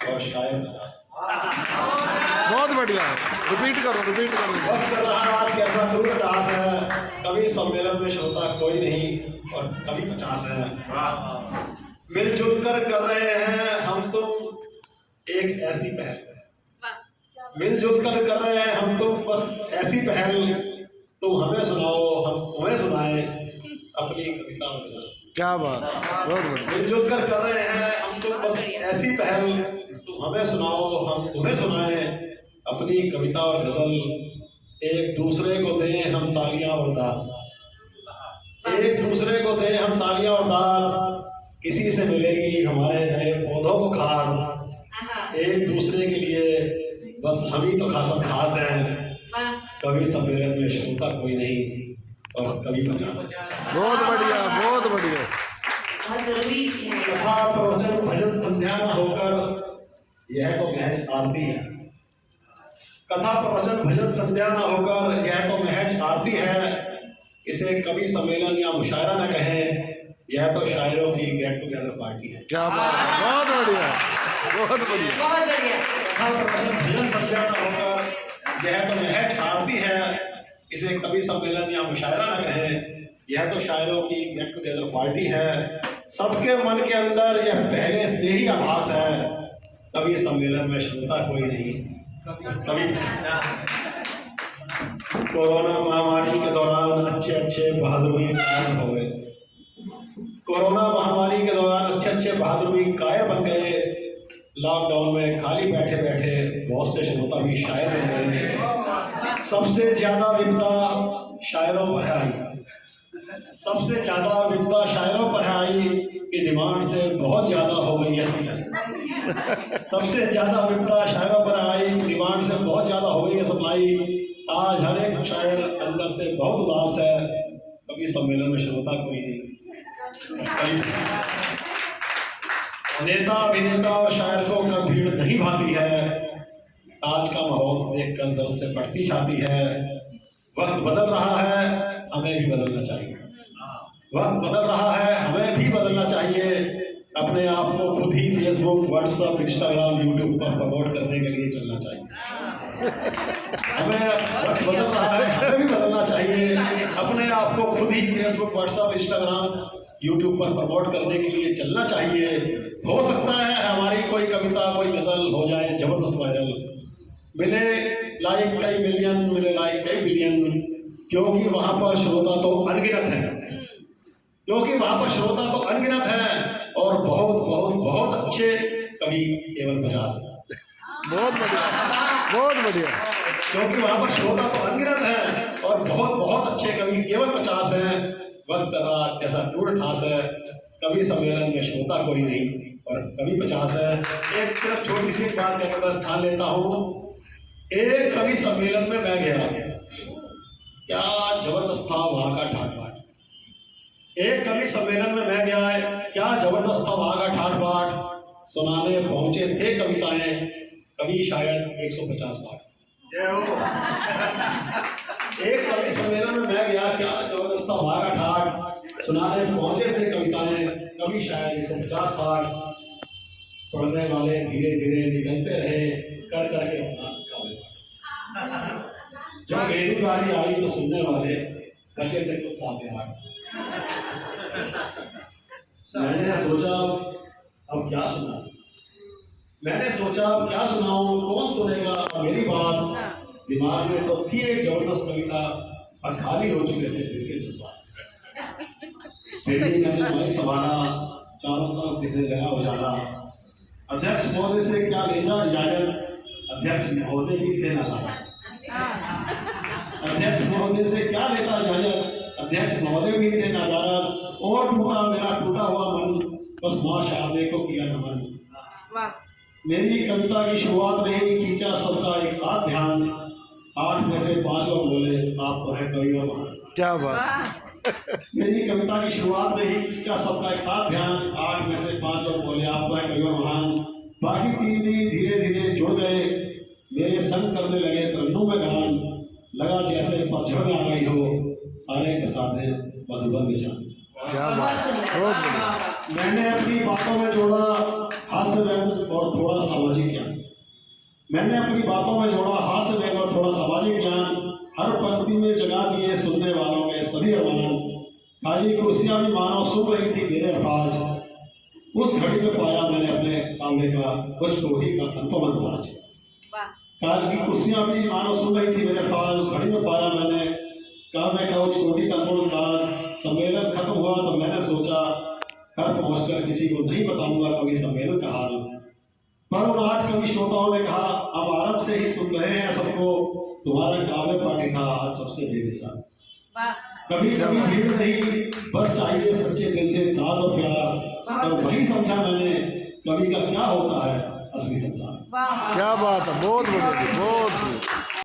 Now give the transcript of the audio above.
और शायर 50। बहुत बढ़िया, रिपीट करो। वक्त रहा कैसा दूर दास है, कवि सम्मेलन में श्रोता कोई नहीं और कवि 50 है। मिलजुल कर रहे हैं हम तुम एक ऐसी पहल, मिलजुल कर रहे हैं हम तुम बस ऐसी पहल, तुम हमें सुनाओ हम तुम्हें सुनाए अपनी कविता और गजल। क्या बात, बहुत बढ़िया। मिलजुल कर रहे हैं हम तुम बस ऐसी पहल, तुम हमें सुनाओ हम तुम्हें सुनाए अपनी कविता और गजल। एक दूसरे को दें हम तालियां और दाद, एक दूसरे को दें हम तालियां और दाद, किसी से मिलेगी हमारे नए पौधों को खाद। एक दूसरे के लिए बस हम ही तो खास हैं, कवि सम्मेलन में श्रोता कोई नहीं और कवि 50। बहुत बढ़िया, बहुत बढ़िया। कथा प्रवचन भजन संध्या न होकर यह तो महज आरती है, कथा प्रवचन भजन संध्या न होकर यह तो महज आरती है। इसे कवि सम्मेलन या मुशायरा न कहें, यह तो शायरों की गेट टुगेदर पार्टी है। क्या बात है, बहुत बढ़िया, बहुत बढ़िया। कथा प्रवचन भजन संध्या न होकर यह तो महज आरती है, इसे कवि सम्मेलन या मुशायरा न कहें, यह तो शायरों की गेट टुगेदर पार्टी है। सबके मन के अंदर यह पहले से ही आभास है, कवि सम्मेलन में श्रोता कोई नहीं कवि। कोरोना महामारी के दौरान अच्छे बहादुरी कायर हो गए, कोरोना महामारी के दौरान अच्छे बहादुरी कायर बन गए। लॉकडाउन में खाली बैठे बहुत से श्रोता भी शायर बन गए। सबसे ज्यादा विपदा शायरों पर है आई, सबसे ज्यादा विपदा शायरों पर है आई कि डिमांड से बहुत ज्यादा हो गई है सप्लाई। सबसे ज्यादा विपदा शायरों पर आई, डिमांड से बहुत ज्यादा हो गई है सप्लाई। आज हर एक शायर अंदर से बहुत उदास है, कभी सम्मेलन में श्रोता कोई नहीं। नेता अभिनेता और शायर को कब भीड़ नहीं भाती है, आज का माहौल देखकर दर्द से बढ़ती छाती है। वक्त बदल रहा है हमें भी बदलना चाहिए, वक्त बदल रहा है हमें भी बदलना चाहिए। अपने आप को खुद ही फेसबुक व्हाट्सएप इंस्टाग्राम यूट्यूब पर प्रमोट करने के लिए चलना चाहिए। हमें वक्त बदल रहा है हमें भी बदलना चाहिए, अपने आप को खुद ही फेसबुक व्हाट्सएप इंस्टाग्राम यूट्यूब पर प्रमोट करने के लिए चलना चाहिए। हो सकता है हमारी कोई कविता कोई गजल हो जाए जबरदस्त वायरल, मिले लाइक कई मिलियन, मिले लाइक कई बिलियन, क्योंकि वहां पर श्रोता तो अनगिनत है, क्योंकि वहां पर श्रोता तो अनगिनत है और बहुत अच्छे कवि केवल 50 है। बहुत बढ़िया, बहुत बढ़िया। क्योंकि वहां पर श्रोता तो अनगिनत है और बहुत अच्छे कवि केवल 50 हैं। वक्त रात कैसा टूट ठास है, कवि सम्मेलन में श्रोता कोई नहीं और कवि 50 है। एक सिर्फ छोटी सी बात कहकर स्थान लेता हूँ। एक कवि सम्मेलन में मैं गया, क्या जबरदस्त था वहां का ठाट बाट। एक कवि सम्मेलन में मैं गया, क्या जबरदस्त था वहां का ठाट बाट। सुनाने पहुंचे थे कविताएं कवि शायद 150 लाख। एक कवि सम्मेलन में मैं गया, क्या जबरदस्त था वहां का ठाट। सुनाने पहुंचे थे कविताएं कवि शायद 150 लाख। पढ़ने वाले धीरे धीरे निकलते रहे कर करके अपना काबिल। जब मेरी बारी आई तो सुनने वाले बचे थे तो सामने आ। मैंने सोचा अब क्या सुना, मैंने सोचा अब क्या सुनाऊं, कौन सुनेगा। और मेरी बात दिमाग में तो थी एक जबरदस्त कविता और खाली हो चुके थे दिल के जज्बात। फिर भी मैंने माइक संभाला, चारों तरफ दिखने लगा उजाला। अध्यक्ष महोदय से क्या लेना इजाजत, अध्यक्ष महोदय भी थे नाराज। अध्यक्ष महोदय से क्या लेता इजाजत, अध्यक्ष महोदय भी थे नाराज। और टूटा मेरा टूटा हुआ मन, बस मां शारदे को किया नमन। मेरी कविता की शुरुआत में ही खींचा सबका एक साथ ध्यान। 8 में से 5 लोग बोले आप तो है कवि और महान। क्या बात। मेरी कविता की शुरुआत में ही खींचा सबका एक साथ ध्यान। 8 में से 5 लोग बोले आप तो है कवि और महान। बाकी 3 भी धीरे धीरे जुड़ गए, मेरे संग करने लगे तरन्नुम में गान। लगा जैसे पतझड़ में आ गई हो सारे के सारे मधुबन में जान। क्या बात, बहुत बढ़िया। मैंने अपनी बातों में जोड़ा हास्य व्यंग और थोड़ा सामाजिक मैंने अपनी बातों में जोड़ा हास्य व्यंग और थोड़ा सामाजिक ज्ञान, हर पंक्ति में जगा दिए सुनने वालों के सभी अरमान। खाली कुर्सियां भी मानो सुन रही थी मेरे अल्फाज। उस घड़ी में पाया मैंने अपने काव्य का कुछ कोटि का अनुपम अंदाज। काल की कुर्सियां भी मानो सुन रही थी मेरे अल्फाज। उस घड़ी में पाया मैंने काव्य का उस कोटि का अनुपम अंदाज। सम्मेलन खत्म हुआ तो मैंने सोचा घर पहुंचकर किसी को नहीं बताऊंगा कभी सम्मेलन का हाल। पर उन 8 कवि श्रोताओं ने कहा अब आरंभ से ही सुन रहे हैं सबको, तुम्हारा काव्य पाठी था आज सबसे बेमिसाल। कभी कभी भीड़ नहीं, बस चाहिए सच्चे दिल से दाद और प्यार। और वही समझा मैंने कवि का क्या होता है असली संसार। क्या बात है, बहुत बढ़िया, बहुत